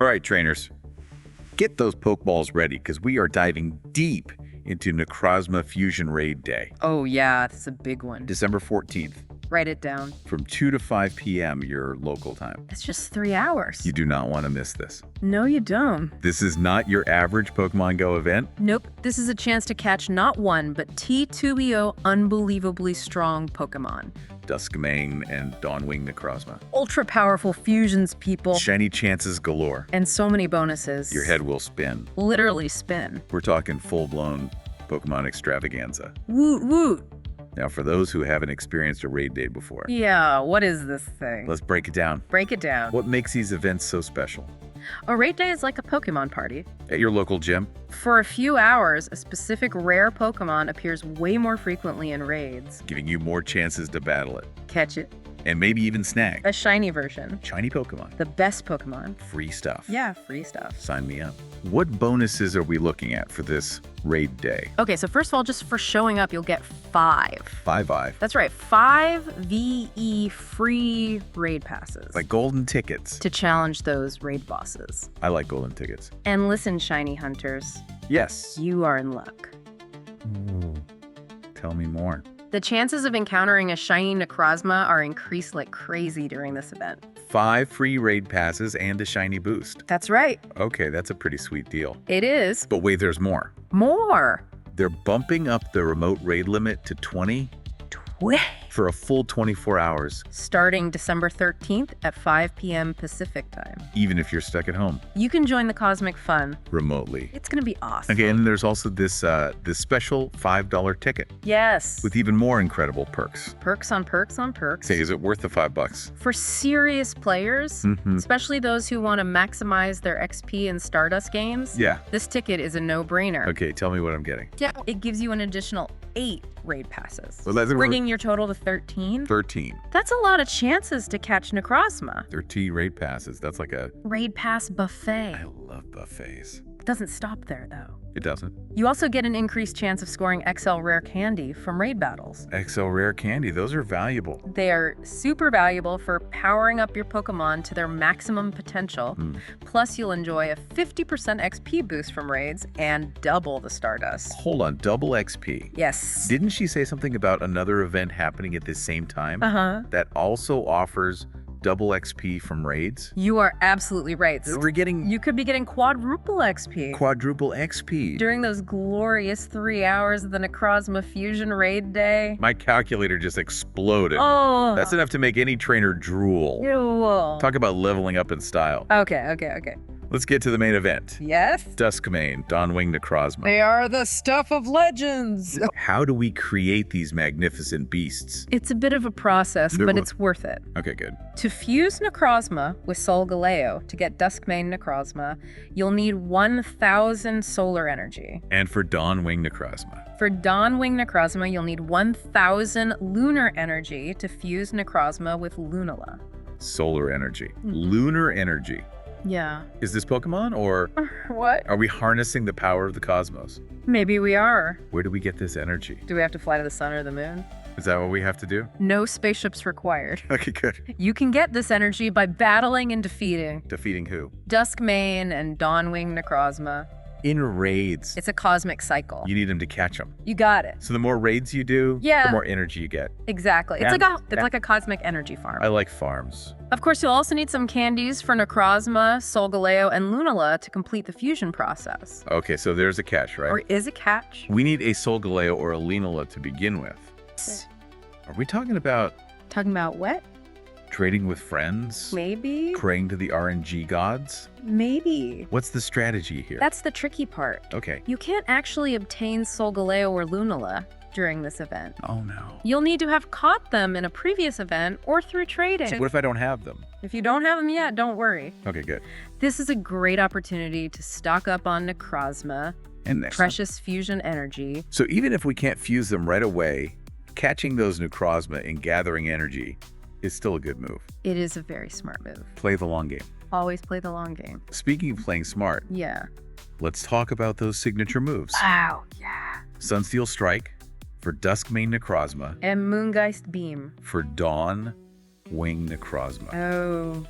All right, trainers, get those Pokeballs ready because we are diving deep into Necrozma Fusion Raid Day, Oh yeah, that's a big one. December 14th, Write it down. from 2 to 5 p.m. your local time. It's just 3 hours. You do not want to miss this. No, you don't. This is not your average Pokemon Go event. Nope. This is a chance to catch not one, but T2EO unbelievably strong Pokemon. Duskmane and Dawnwing Necrozma. Ultra powerful fusions, people. Shiny chances galore. And so many bonuses. Your head will spin. Literally spin. We're talking full-blown Pokemon extravaganza. Woot woot. Now, for those who haven't experienced a raid day before, Yeah, what is this thing? let's break it down. Break it down. What makes these events so special? A raid day is like a Pokemon party. At your local gym? For a few hours, a specific rare Pokemon appears way more frequently in raids. Giving you more chances to battle it. Catch it. And maybe even snag. A shiny version. Shiny Pokemon. The best Pokemon. Free stuff. Yeah, free stuff. Sign me up. What bonuses are we looking at for this raid day? Okay, so first of all, just for showing up, you'll get 5. 5-5. That's right, 5 VE free raid passes Like golden tickets. to challenge those raid bosses. I like golden tickets. And listen, shiny hunters, Yes. you are in luck. Tell me more. The chances of encountering a shiny Necrozma are increased like crazy during this event. 5 free raid passes and a shiny boost. That's right, Okay, that's a pretty sweet deal. it is. But wait, there's more. More. They're bumping up the remote raid limit to 20 for a full 24 hours, Starting December 13th at 5 p.m. Pacific time. even if you're stuck at home You can join the cosmic fun. remotely. It's gonna be awesome. Okay, and there's also this special $5 ticket Yes. with even more incredible perks. Perks on perks on perks. Say, is it worth the $5? For serious players, Mhm. especially those who want to maximize their XP in Stardust games, Yeah. this ticket is a no-brainer. Okay, tell me what I'm getting. Yeah, it gives you an additional 8 raid passes, Well, that's bringing your total to 13. 13. That's a lot of chances to catch Necrozma. 13 raid passes. That's like a... Raid pass buffet. I love buffets. Doesn't stop there, though. It doesn't. You also get an increased chance of scoring XL rare candy from raid battles. XL rare candy. Those are valuable. They are super valuable for powering up your Pokemon to their maximum potential. Plus, you'll enjoy a 50% XP boost from raids and double the Stardust. Hold on. Double XP. Yes. Didn't she say something about another event happening at the same time Uh-huh. that also offers double XP from raids? You are absolutely right. We're getting You could be getting quadruple XP. quadruple XP. During those glorious 3 hours of the Necrozma Fusion Raid Day. My calculator just exploded. Oh. That's enough to make any trainer drool. Ew. Talk about leveling up in style. Okay. Let's get to the main event. Yes? Duskmane, Dawnwing Necrozma. They are the stuff of legends. How do we create these magnificent beasts? It's a bit of a process, but it's worth it. Okay, good. To fuse Necrozma with Solgaleo to get Duskmane Necrozma, you'll need 1,000 solar energy. And for Dawnwing Necrozma. For Dawnwing Necrozma, you'll need 1,000 lunar energy to fuse Necrozma with Lunala. Solar energy. Lunar energy. Yeah. Is this Pokemon, or What? are we harnessing the power of the cosmos? Maybe we are. Where do we get this energy? Do we have to fly to the sun or the moon? Is that what we have to do? No spaceships required. Okay, good. You can get this energy by battling and defeating Defeating who? Duskmane and Dawnwing Necrozma. In raids. It's a cosmic cycle. You need them to catch them. You got it. So the more raids you do, Yeah. the more energy you get. Exactly. It's like a cosmic energy farm. I like farms. Of course, you'll also need some candies for Necrozma, Solgaleo, and Lunala to complete the fusion process. Okay, so there's a catch, right? Or is a catch? We need a Solgaleo or a Lunala to begin with. Are we talking about Talking about what? trading with friends? Maybe? Praying to the RNG gods? Maybe. What's the strategy here? That's the tricky part. Okay. You can't actually obtain Solgaleo or Lunala during this event. Oh no. You'll need to have caught them in a previous event or through trading. What if I don't have them? If you don't have them yet, don't worry. Okay, good. This is a great opportunity to stock up on Necrozma, And next. precious fusion energy. So even if we can't fuse them right away, catching those Necrozma and gathering energy is still a good move. It is a very smart move. Play the long game. Always play the long game. Speaking of playing smart, Yeah. let's talk about those signature moves. Wow, yeah. Sunsteel Strike for Duskmane Necrozma, And Moongeist Beam. for Dawnwing Necrozma. Oh.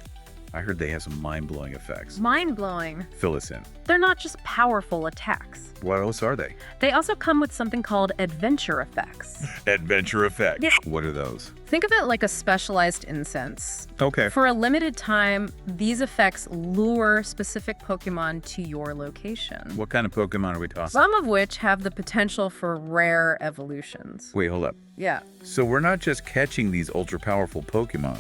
I heard they have some mind-blowing effects. Mind-blowing. Fill us in. They're not just powerful attacks. What else are they? They also come with something called adventure effects. Adventure effects. Yeah. What are those? Think of it like a specialized incense. Okay. For a limited time, these effects lure specific Pokemon to your location. What kind of Pokemon are we talking? Some of which have the potential for rare evolutions. Wait, hold up. Yeah. So we're not just catching these ultra-powerful Pokemon,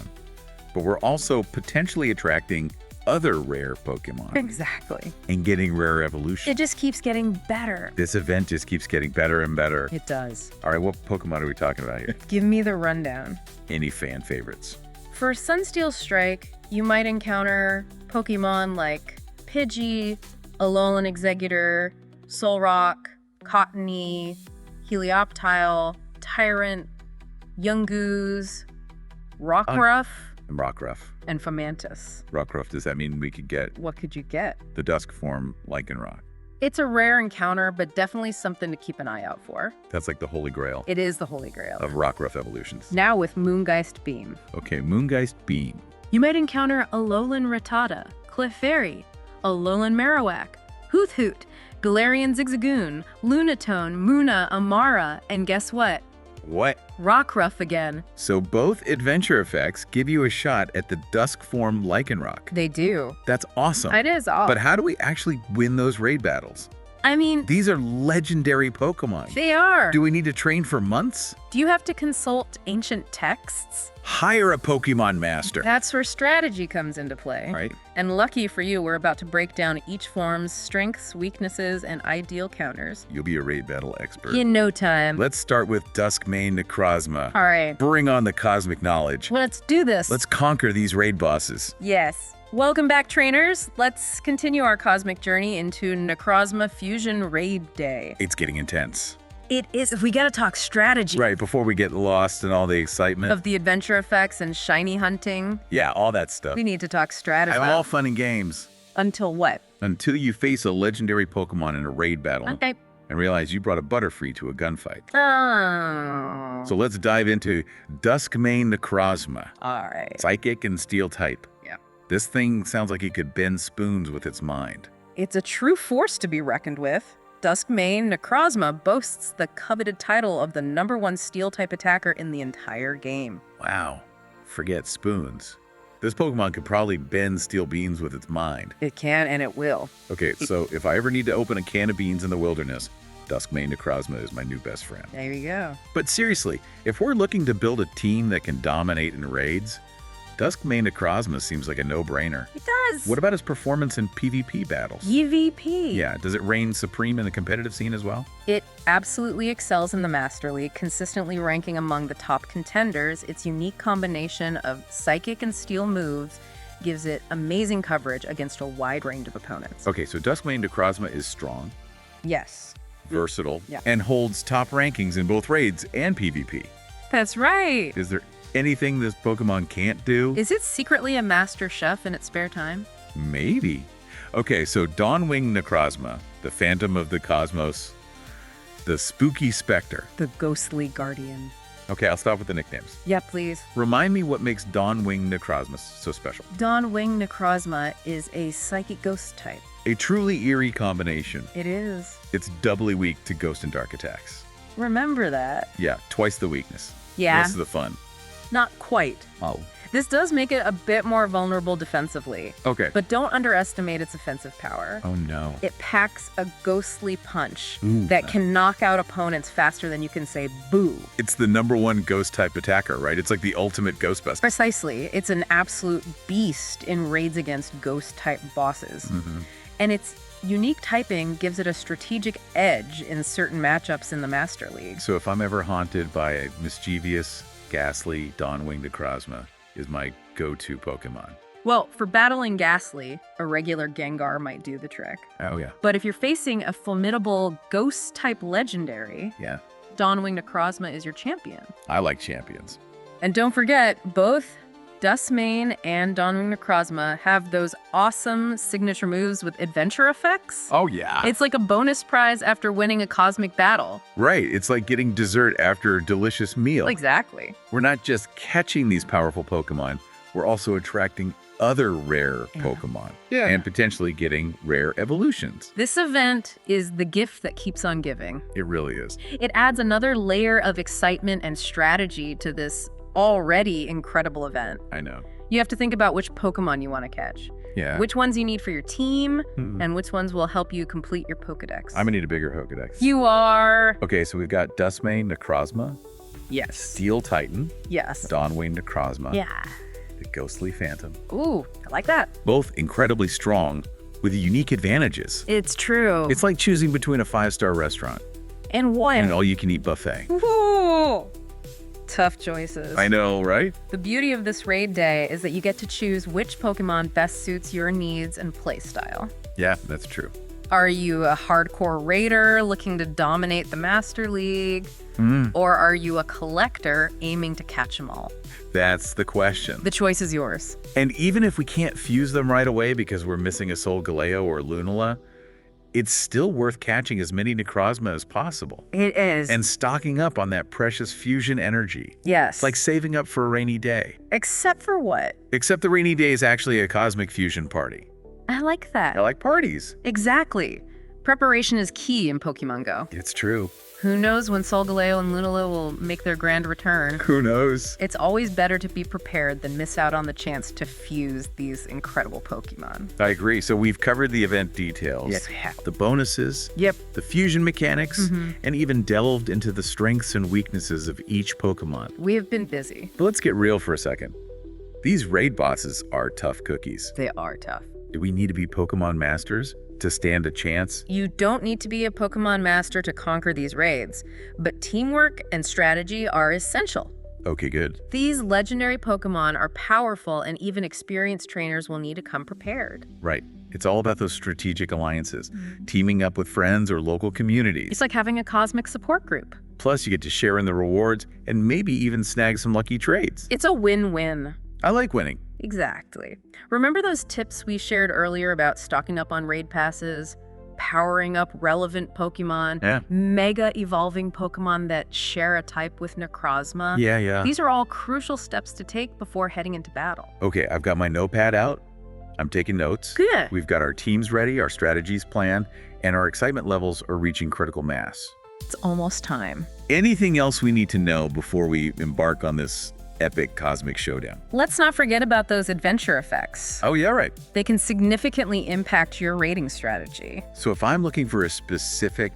but we're also potentially attracting other rare Pokemon Exactly. and getting rare evolution. It just keeps getting better. This event just keeps getting better and better. It does. All right, what Pokemon are we talking about here? Give me the rundown. Any fan favorites? For Sunsteel Strike, you might encounter Pokemon like Pidgey, Alolan Executor, Solrock, Cottony, Helioptile, Tyrant, Yungoos, Rockruff, And Rockruff. and Fomantis. Rockruff, does that mean we could get What could you get? the Dusk form Lycanroc? It's a rare encounter, but definitely something to keep an eye out for. That's like the holy grail It is the Holy Grail. of Rockruff evolutions. Now with Moongeist Beam. Okay, Moongeist Beam. You might encounter Alolan Rattata, Clefairy, Alolan Marowak, Hoot, Galarian Zigzagoon, Lunatone, Munna, Amara, and guess what? What? Rockruff again. So both adventure effects give you a shot at the Dusk form Lycanroc. They do. That's awesome. It is all. But how do we actually win those raid battles? I mean, These are legendary Pokemon. they are. Do we need to train for months? Do you have to consult ancient texts? Hire a Pokemon master. That's where strategy comes into play. All right. And lucky for you, we're about to break down each form's strengths, weaknesses, and ideal counters You'll be a raid battle expert. in no time. Let's start with Duskmane Necrozma. All right, Bring on the cosmic knowledge. let's do this. Let's conquer these raid bosses. Yes. Welcome back, trainers. Let's continue our cosmic journey into Necrozma Fusion Raid Day. It's getting intense. It is. We gotta talk strategy. Right, before we get lost in all the excitement. Of the adventure effects and shiny hunting, Yeah, all that stuff. we need to talk strategy. I'm all fun and games Until what? until you face a legendary Pokemon in a raid battle Okay. and realize you brought a Butterfree to a gunfight. Oh. So let's dive into Duskmane Necrozma. All right. Psychic and Steel type. Yeah. This thing sounds like it could bend spoons with its mind. It's a true force to be reckoned with. Duskmane Necrozma boasts the coveted title of the #1 Steel-type attacker in the entire game. Wow. Forget spoons. This Pokemon could probably bend steel beans with its mind. It can and it will. Okay, so if I ever need to open a can of beans in the wilderness, Duskmane Necrozma is my new best friend. There you go. But seriously, if we're looking to build a team that can dominate in raids, Duskmane Necrozma seems like a no-brainer. It does. What about his performance in PvP battles? EVP. Yeah, does it reign supreme in the competitive scene as well? It absolutely excels in the Master League, consistently ranking among the top contenders. Its unique combination of psychic and steel moves gives it amazing coverage against a wide range of opponents. Okay, so Duskmane Necrozma is strong, Yes. versatile, Yeah. and holds top rankings in both raids and PvP. That's right. Is there anything this Pokemon can't do? Is it secretly a master chef in its spare time? Maybe. Okay, so Dawnwing Necrozma, the Phantom of the Cosmos, the Spooky Spectre. The ghostly guardian. Okay, I'll stop with the nicknames. Yeah, please. Remind me what makes Dawnwing Necrozma so special. Dawnwing Necrozma is a psychic ghost type. A truly eerie combination. It is. It's doubly weak to Ghost and Dark attacks. Remember that. Yeah, twice the weakness. Yeah. This is the fun. Not quite. Oh. This does make it a bit more vulnerable defensively, Okay. but don't underestimate its offensive power. Oh no. It packs a ghostly punch Ooh. that can knock out opponents faster than you can say boo. It's the #1 ghost type attacker, right? It's like the ultimate Ghostbuster. Precisely. It's an absolute beast in raids against ghost type bosses. Mhm. And its unique typing gives it a strategic edge in certain matchups in the Master League. So if I'm ever haunted by a mischievous, ghastly Dawnwing Necrozma, is my go-to Pokemon. Well, for battling Ghastly, a regular Gengar might do the trick. Oh yeah. But if you're facing a formidable ghost type legendary, Yeah. Dawnwing Necrozma is your champion. I like champions. And don't forget, both Duskmane and Dawnwing Necrozma have those awesome signature moves with adventure effects. Oh yeah. It's like a bonus prize after winning a cosmic battle. Right. It's like getting dessert after a delicious meal. Exactly. We're not just catching these powerful Pokemon, we're also attracting other rare Pokemon and potentially getting rare evolutions. This event is the gift that keeps on giving. It really is. It adds another layer of excitement and strategy to this already incredible event. I know. You have to think about which Pokemon you want to catch. Yeah. Which ones you need for your team, and which ones will help you complete your Pokedex. I'm gonna need a bigger Pokedex. You are. Okay, so we've got Duskmane Necrozma, Yes. Steel Titan, Yes. Dawnwing Necrozma, Yeah. the Ghostly Phantom. Ooh, I like that. Both incredibly strong with unique advantages. It's true. It's like choosing between a 5-star restaurant And one. and an all-you-can-eat buffet. Ooh. Tough choices. I know, right? The beauty of this raid day is that you get to choose which Pokemon best suits your needs and playstyle. Yeah, that's true. Are you a hardcore raider looking to dominate the Master League? Or are you a collector aiming to catch them all? That's the question. The choice is yours. And even if we can't fuse them right away because we're missing a Solgaleo or Lunala, it's still worth catching as many Necrozma as possible. It is. And stocking up on that precious fusion energy. Yes. It's like saving up for a rainy day. Except for what? Except the rainy day is actually a cosmic fusion party. I like that. I like parties. Exactly. Preparation is key in Pokemon Go. It's true. Who knows when Solgaleo and Lunala will make their grand return? Who knows? It's always better to be prepared than miss out on the chance to fuse these incredible Pokemon. I agree. So we've covered the event details. Yes, we have. The bonuses. Yep. The fusion mechanics. And even delved into the strengths and weaknesses of each Pokemon. We have been busy. But let's get real for a second. These raid bosses are tough cookies. They are tough. Do we need to be Pokemon masters to stand a chance? You don't need to be a Pokemon master to conquer these raids, but teamwork and strategy are essential. Okay, good. These legendary Pokemon are powerful, and even experienced trainers will need to come prepared. Right. It's all about those strategic alliances, teaming up with friends or local communities. It's like having a cosmic support group. Plus, you get to share in the rewards and maybe even snag some lucky trades. It's a win-win. I like winning. Exactly. Remember those tips we shared earlier about stocking up on raid passes, powering up relevant Pokemon, Yeah. mega evolving Pokemon that share a type with Necrozma? Yeah. These are all crucial steps to take before heading into battle. Okay, I've got my notepad out. I'm taking notes. Good. We've got our teams ready, our strategies planned, and our excitement levels are reaching critical mass. It's almost time. Anything else we need to know before we embark on this epic cosmic showdown? Let's not forget about those adventure effects. Oh, yeah, right. They can significantly impact your raiding strategy. So if I'm looking for a specific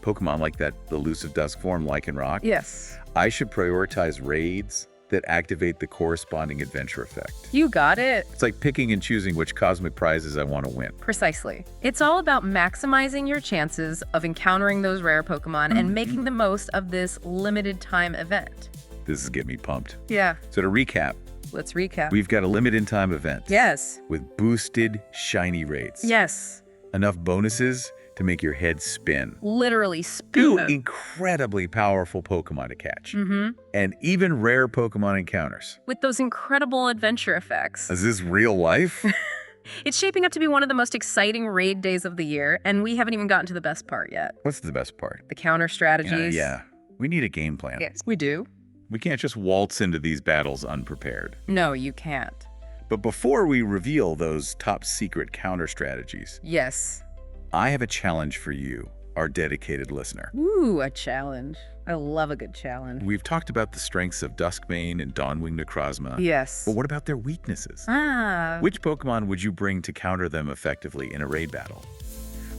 Pokemon like that elusive dusk form Lycanroc, Yes. I should prioritize raids that activate the corresponding adventure effect. You got it. It's like picking and choosing which cosmic prizes I want to win. Precisely. It's all about maximizing your chances of encountering those rare Pokemon and making the most of this limited time event. This is getting me pumped. Yeah. So to recap, Let's recap. we've got a limited time event. Yes. With boosted shiny rates. Yes. Enough bonuses to make your head spin. Literally Two spin. incredibly powerful Pokemon to catch. Mm-hmm. And even rare Pokemon encounters. With those incredible adventure effects. Is this real life? It's shaping up to be one of the most exciting raid days of the year, and we haven't even gotten to the best part yet. What's the best part? The counter strategies. Yeah. We need a game plan. Yes, we do. We can't just waltz into these battles unprepared. No, you can't. But before we reveal those top secret counter strategies, Yes. I have a challenge for you, our dedicated listener. Ooh, a challenge. I love a good challenge. We've talked about the strengths of Duskmane and Dawnwing Necrozma. Yes. But what about their weaknesses? Ah. Which Pokemon would you bring to counter them effectively in a raid battle?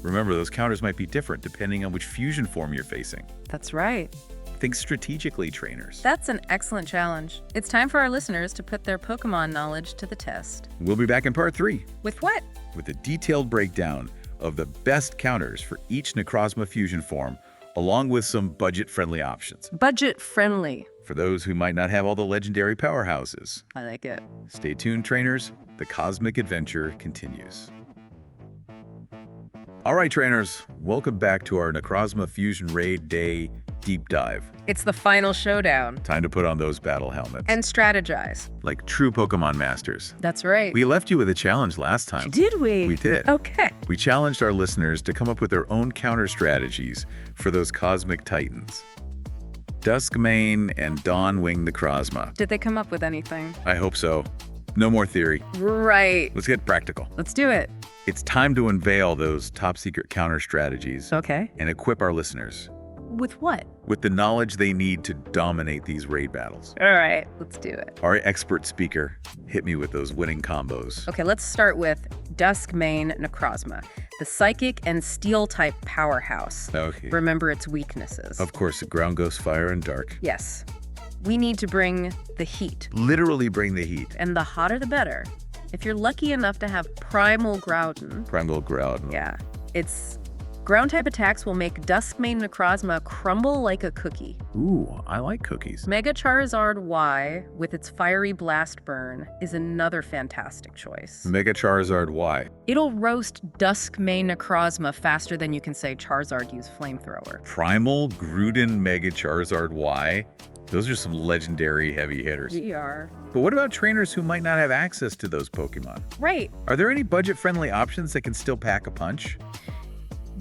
Remember, those counters might be different depending on which fusion form you're facing. That's right. Think strategically, trainers. That's an excellent challenge. It's time for our listeners to put their Pokemon knowledge to the test. We'll be back in part 3 With what? with a detailed breakdown of the best counters for each Necrozma fusion form, along with some budget-friendly options Budget friendly. for those who might not have all the legendary powerhouses. I like it. Stay tuned, trainers. The cosmic adventure continues. All right, trainers, welcome back to our Necrozma Fusion Raid Day deep dive. It's the final showdown. Time to put on those battle helmets. And strategize. Like true Pokemon masters. That's right. We left you with a challenge last time. Did we? We did. Okay. We challenged our listeners to come up with their own counter strategies for those cosmic titans. Duskmane and Dawnwing Necrozma. Did they come up with anything? I hope so. No more theory. Right. Let's get practical. Let's do it. It's time to unveil those top-secret counter strategies Okay. and equip our listeners With what? with the knowledge they need to dominate these raid battles. All right, let's do it. Our expert speaker, hit me with those winning combos. Okay, let's start with Duskmane Necrozma, the psychic and steel type powerhouse. Okay. Remember its weaknesses. Of course, ground, ghost, fire, and dark. Yes. We need to bring the heat, Literally bring the heat. and the hotter the better. If you're lucky enough to have Primal Groudon, Primal Ground. yeah, its ground type attacks will make Duskmane Necrozma crumble like a cookie. Ooh, I like cookies. Mega Charizard Y, with its fiery blast burn, is another fantastic choice. Mega Charizard Y. It'll roast Duskmane Necrozma faster than you can say Charizard used flamethrower. Primal Groudon Mega Charizard Y. Those are some legendary heavy hitters. GR. But what about trainers who might not have access to those Pokemon? Right. Are there any budget-friendly options that can still pack a punch?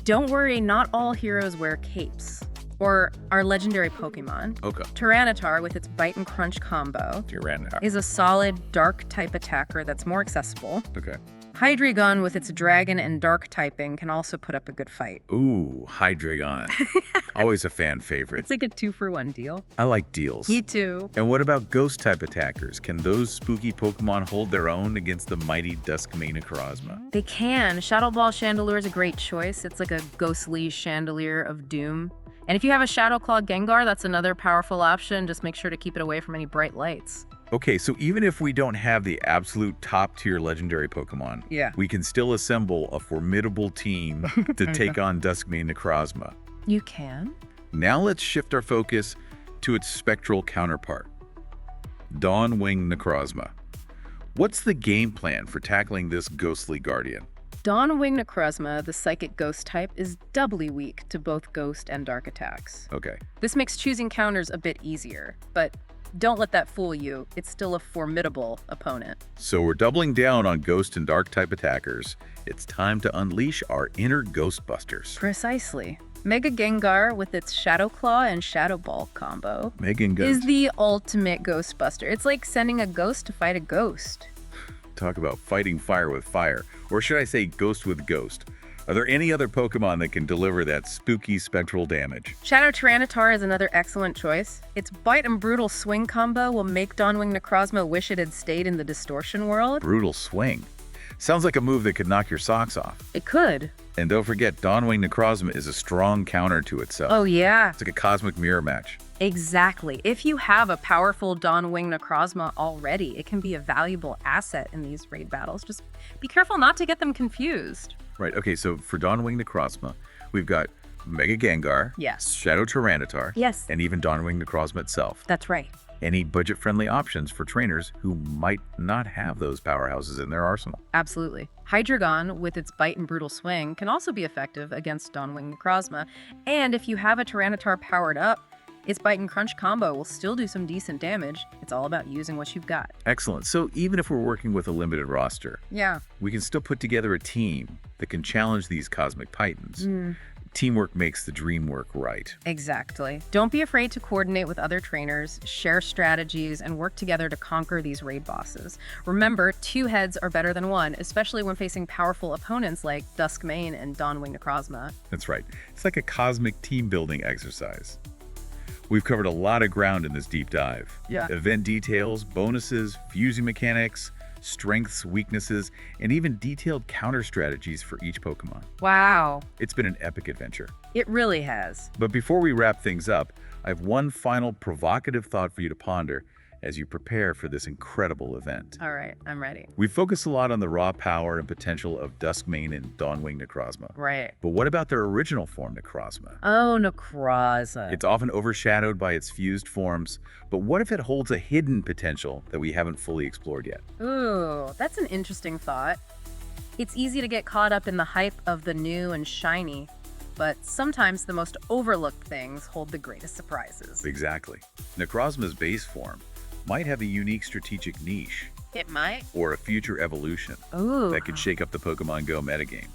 Don't worry, not all heroes wear capes. Or our legendary Pokemon. Okay. Tyranitar, with its Bite and Crunch combo, Tyranitar. is a solid dark-type attacker that's more accessible. Okay. Hydreigon, with its Dragon and Dark typing, can also put up a good fight. Ooh, Hydreigon. Always a fan favorite. It's like a 2-for-1 deal. I like deals. Me too. And what about ghost-type attackers? Can those spooky Pokemon hold their own against the mighty Duskmane Necrozma? They can. Shadow Ball Chandelure is a great choice. It's like a ghostly chandelier of doom. And if you have a Shadow Claw Gengar, that's another powerful option. Just make sure to keep it away from any bright lights. Okay, so even if we don't have the absolute top-tier legendary Pokemon, Yeah. we can still assemble a formidable team to take on Duskmane Necrozma. You can? Now let's shift our focus to its spectral counterpart, Dawnwing Necrozma. What's the game plan for tackling this ghostly guardian? Dawnwing Necrozma, the psychic ghost type, is doubly weak to both ghost and dark attacks. Okay. This makes choosing counters a bit easier, but don't let that fool you. It's still a formidable opponent. So we're doubling down on ghost and dark type attackers. It's time to unleash our inner Ghostbusters. Precisely. Mega Gengar, with its Shadow Claw and Shadow Ball combo, Megan is Ghost. the ultimate Ghostbuster. It's like sending a ghost to fight a ghost. Talk about fighting fire with fire. Or should I say ghost with ghost? Are there any other Pokemon that can deliver that spooky spectral damage? Shadow Tyranitar is another excellent choice. Its Bite and Brutal Swing combo will make Dawnwing Necrozma wish it had stayed in the Distortion world. Brutal Swing. Sounds like a move that could knock your socks off. It could. And don't forget, Dawnwing Necrozma is a strong counter to itself. Oh yeah, It's like a cosmic mirror match. exactly. If you have a powerful Dawnwing Necrozma already, it can be a valuable asset in these raid battles. Just be careful not to get them confused. Right, okay, so for Dawnwing Necrozma, we've got Mega Gengar, Yes. Shadow Tyranitar, Yes. and even Dawnwing Necrozma itself. That's right. Any budget-friendly options for trainers who might not have those powerhouses in their arsenal? Absolutely. Hydreigon, with its Bite and Brutal Swing, can also be effective against Dawnwing Necrozma. And if you have a Tyranitar powered up, its Bite and Crunch combo will still do some decent damage. It's all about using what you've got. Excellent. So even if we're working with a limited roster, Yeah. we can still put together a team that can challenge these cosmic titans. Teamwork makes the dream work, right? Exactly. Don't be afraid to coordinate with other trainers, share strategies, and work together to conquer these raid bosses. Remember, 2 heads are better than 1, especially when facing powerful opponents like Duskmane and Dawnwing Necrozma. That's right. It's like a cosmic team-building exercise. We've covered a lot of ground in this deep dive. Yeah. Event details, bonuses, fusing mechanics, strengths, weaknesses, and even detailed counter strategies for each Pokemon. Wow. It's been an epic adventure. It really has. But before we wrap things up, I have one final provocative thought for you to ponder as you prepare for this incredible event. All right, I'm ready. We focus a lot on the raw power and potential of Duskmane and Dawnwing Necrozma. Right. But what about their original form, Necrozma? Oh, Necrozma. It's often overshadowed by its fused forms, but what if it holds a hidden potential that we haven't fully explored yet? Ooh, that's an interesting thought. It's easy to get caught up in the hype of the new and shiny, but sometimes the most overlooked things hold the greatest surprises. Exactly. Necrozma's base form might have a unique strategic niche It might. or a future evolution Ooh. that could shake up the Pokémon GO metagame.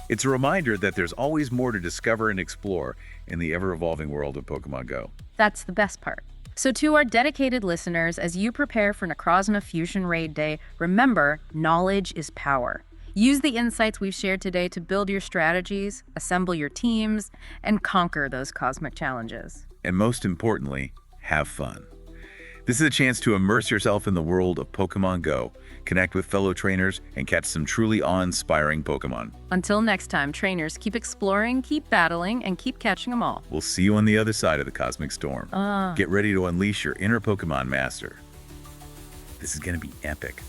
It's a reminder that there's always more to discover and explore in the ever-evolving world of Pokémon GO. That's the best part. So to our dedicated listeners, as you prepare for Necrozma Fusion Raid Day, remember, knowledge is power. Use the insights we've shared today to build your strategies, assemble your teams, and conquer those cosmic challenges. And most importantly, have fun. This is a chance to immerse yourself in the world of Pokemon Go, connect with fellow trainers, and catch some truly awe-inspiring Pokemon. Until next time, trainers, keep exploring, keep battling, and keep catching them all. We'll see you on the other side of the cosmic storm. Get ready to unleash your inner Pokemon master. This is going to be epic.